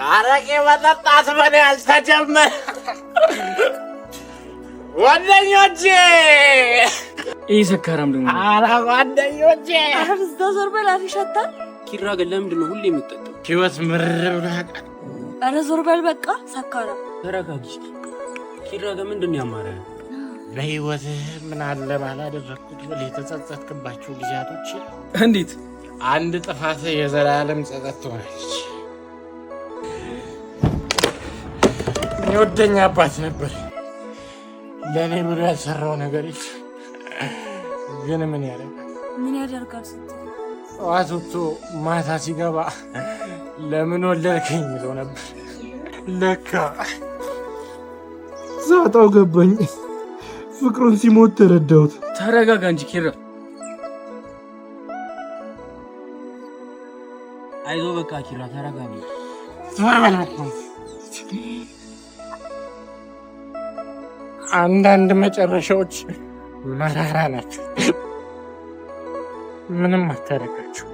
አረቄ መጠጣት ምን ያልተጀመረ ጓደኞቼ ይህ ሰካራም ደግሞ ኧረ ጓደኞቼ እዛ ዞር በል አፍ ይሸታል። ኪራ ግን ለምንድን ነው ሁሌ የምትጠጣው? ህይወት ምርር ብሎ ያውቃል። ኧረ ዞር በል በቃ ሰካራም። ተረጋጊ። ኪራ ግን ምንድን ነው ያማረህ? በህይወትህ ምን አለ ባላደረግኩት ብለህ የተጸጸትክባቸው ጊዜያቶች እንዴት? አንድ ጥፋት የዘላለም ጸጸት ትሆናለች። የወደኛ አባት ነበር። ለእኔ ብሎ ያልሰራው ነገር ግን ምን ያደርጋል ስትል ጠዋት ወጥቶ ማታ ሲገባ ለምን ወለድከኝ ይለው ነበር። ለካ ዛጣው ገባኝ። ፍቅሩን ሲሞት ተረዳሁት። ተረጋጋ እንጂ ኪራ። አይዞ በቃ ኪራ ተረጋጋ። አንዳንድ መጨረሻዎች መራራ ናቸው። ምንም አታረጋቸው።